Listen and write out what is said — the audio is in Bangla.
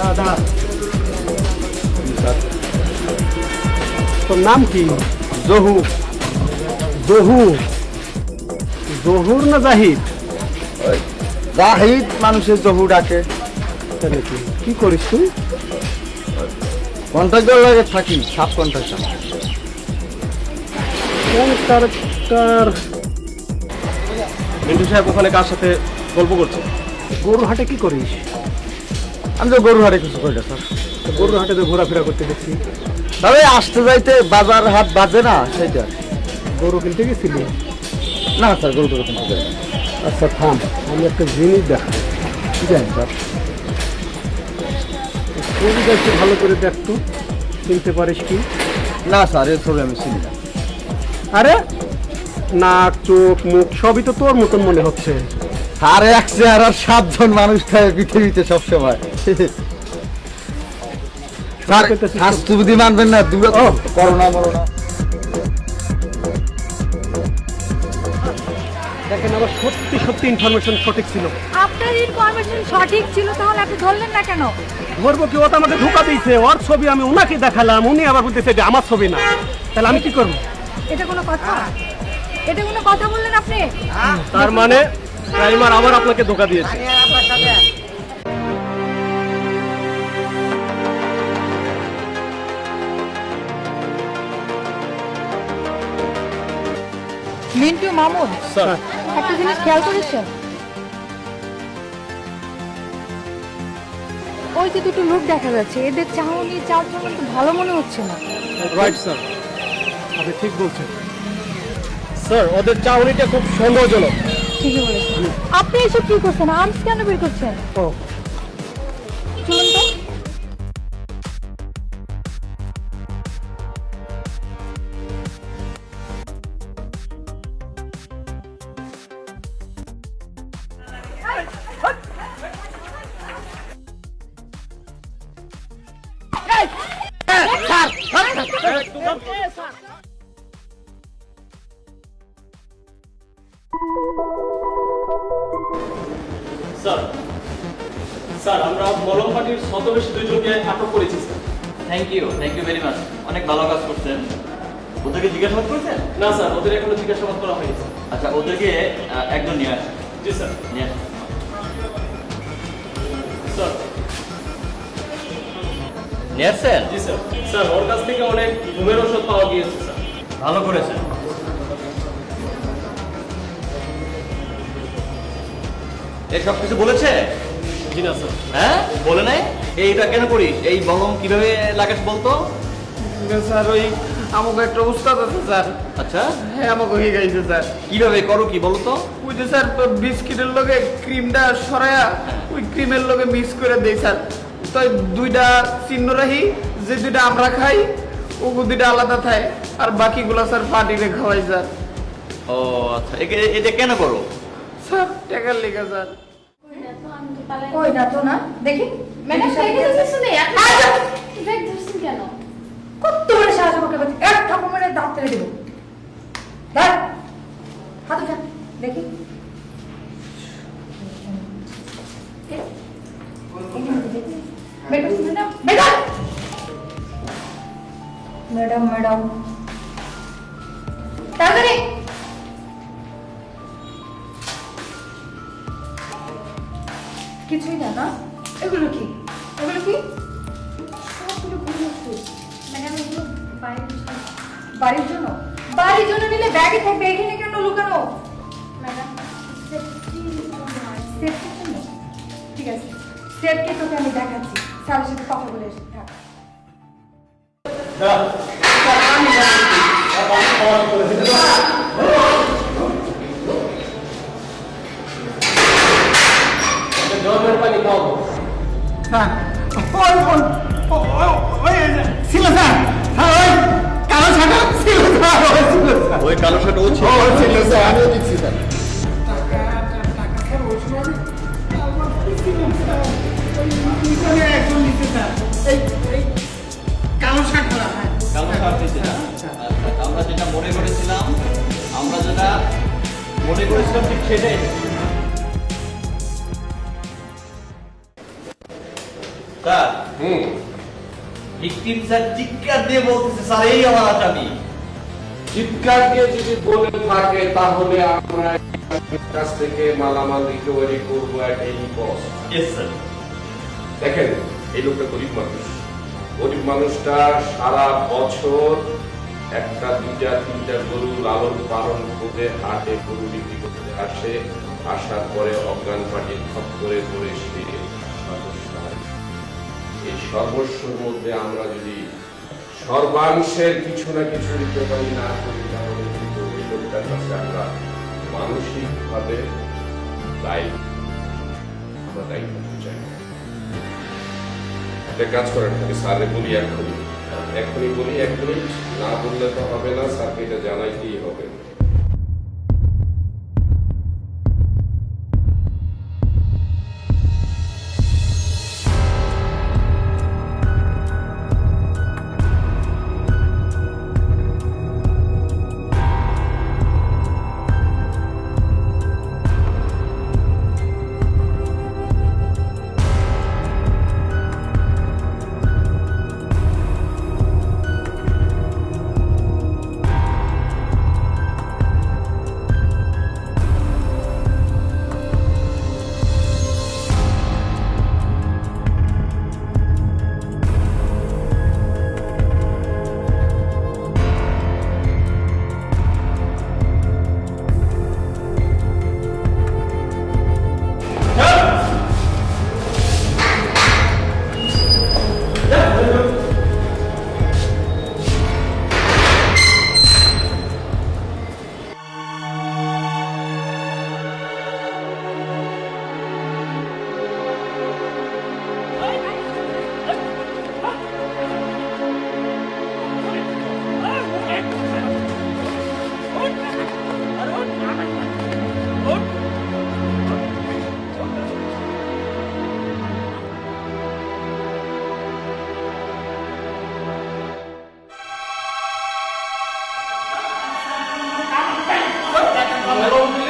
দাদা, তোর নাম কি? জহু। জহু? জহুর না জাহিদ? জাহিদ মানুষের জহু ডাকে। কি করিস তুই? কন্ট্রাক্টর লাগে থাকি, সাব কন্ট্রাক্টর। মিন্টু সাহেব ওখানে কার সাথে গল্প করছে? গরুর হাটে কি করিস? আমি তো গরু হাটে কিছু করি না স্যার। গরুর হাটে তো ঘোরাফেরা করতে দেখছি। তবে আসতে যাইতে বাজার হাট বাজে না, সেটা। গরু কিনতে গেছিলি? না স্যার, গরু টরু কিনতে যাই না। আচ্ছা থাম, আমি একটা জিনিস দেখাই। কি জানি স্যার? ছবিটা একটু ভালো করে দেখতো, চিনতে পারিস কি? না স্যার, এর ছবি আমি চিনি না। আরে নাক চোখ মুখ সবই তো তোর মতন মনে হচ্ছে। আর এক চেহারার 7 জন মানুষ থাকে পৃথিবীতে সবসময়। স্যার স্বাস্থ্যবিধি মানবেন না, দূরে করোনা মরোনা। দেখেন আবার সত্যি সত্যি ইনফরমেশন সঠিক ছিল। আপনার ইনফরমেশন সঠিক ছিল, তাহলে আপনি ধরলেন না কেন? ধরবো কি? ও তো আমাকে ধোকা দিয়েছে। ওর ছবি আমি ওনাকে দেখালাম, উনি আবার বলতেছে যে আমার ছবি না। তাহলে আমি কি করবো? এটা কোনো কথা? এটা কোনো কথা বললেন আপনি? তার মানে প্রাইমার আবার আপনাকে ধোকা দিয়েছে। মিন্টু মামুন, স্যার, একটা জিনিস খেয়াল করেছেন? ওই যে দুটো লোক দেখা যাচ্ছে, এদের চাহনি চালচলন তো ভালো মনে হচ্ছে না। Right sir. আপনি ঠিক বলছেন। স্যার, ওদের চাহনিটা খুব সন্দেহজনক। ঠিকই বলেছেন। আপনি এসব কি করছেন? আর্মস কেন বের করছেন? ও চলুন তো। স্যার, স্যার আমরা মলম পার্টির শতবেশী দুইজনকে আটক করেছি sir. Thank you very much. অনেক ভালো কাজ করছেন। ওদেরকে জিজ্ঞাসাবাদ করেছেন? না স্যার, ওদের এখনো জিজ্ঞাসাবাদ করা হয়নি স্যার। আচ্ছা, ওদেরকে একজন নিয়ে আসেন। জি স্যার। নিয়ে আসেন। স্যার, নিয়ে আসছেন? জি স্যার। স্যার, ওর কাছ থেকে অনেক ঘুমের ওষুধ পাওয়া গিয়েছে স্যার। ভালো করেছেন। এই সব কিছু বলেছে? জি না স্যার। হ্যাঁ, বলে নাই? এইটা কেন করিস? এই বলম কিভাবে লাগাস বলতো? স্যার ওই আমাকে একটা উস্তাদ আছে স্যার। আচ্ছা, হ্যাঁ, আমাকে হয়ে গেছে স্যার। কিভাবে করো কি বলো তো? ওই যে স্যার বিস্কিটের লগে ক্রিমটা সরায়া ওই ক্রিমের লগে মিক্স করে দেই স্যার। তাই দুইটা চিহ্ন রাখি, যে দুইটা আমরা খাই ও দুইটা আলাদা থাকে, আর বাকিগুলো স্যার পার্টিতে খাওয়াই স্যার। ও আচ্ছা, এটা কেন করো? স্যার টাকার লেগে স্যার। কই না তো না, দেখি। ম্যাডাম সাইকেল দিতেছেন না এত ব্যাগ ধরছেন কেন? কত বড় সাহায্য করতে পারছি, এক ঠাকুর মেরে দাঁত ফেলে দেবো। ধর হাত উঠা, দেখি। ম্যাডাম ম্যাডাম তাড়াতাড়ি। কিছুই না না? এগুলো কি? এগুলো কি? সবগুলো ঘুরে আসছে। ম্যাডাম এগুলো বাইরে বাড়ির জন্য? বাড়ির জন্য নিলে ব্যাগে থাকবে, এখানে কেন লুকানো? ম্যাডাম সেফটির সেফটির জন্য? ঠিক আছে, সেফটি তোকে আমি দেখাচ্ছি। স্যারের সাথে কথা বলে এসে থাক। গরমের পানি খাওয়াবো। স্যার ছিল স্যার। ওই কালো শাটা ছিল স্যার। ওই ছিল স্যার। ওই কালো শার্ট ও ছিল? ওই ছিল স্যার, আমিও দিচ্ছি স্যার। কালো শার্ট কালো শার্ট দিছে না? আচ্ছা, আমরা যেটা মনে করেছিলাম ঠিক সেটাই। স্যার হুম, ভিকটিম স্যার চিৎকার দিয়ে বলতেছে স্যার এই আমার আসামি। চিৎকার দিয়ে যদি বলে থাকে তাহলে আমরা এর কাছ থেকে মালামাল রিকভারি করবো এটাই বস। Yes sir. দেখেন এই লোকটা গরিব মানুষ, গরিব মানুষটা সারা বছর একটা দুইটা তিনটা গরু লালন পালন করে হাটে গরু বিক্রি করতে আসে, আসার পরে অজ্ঞান পাটি খপ করে পড়ে সে সর্বস্ব হারায়। এই সর্বস্বর মধ্যে আমরা যদি সর্বাংশের কিছু না কিছু রিকভারি না করি তাহলে কিন্তু এই লোকটার কাছে আমরা মানসিক ভাবে দায়ী, আমরা দায়ী করতে চাই না। একটা কাজ করেন, আমি স্যারে বলি এখনই বলি, 1 মিনিট না বললে তো হবে না, স্যারকে এটা জানাইতেই হবে। Thank you.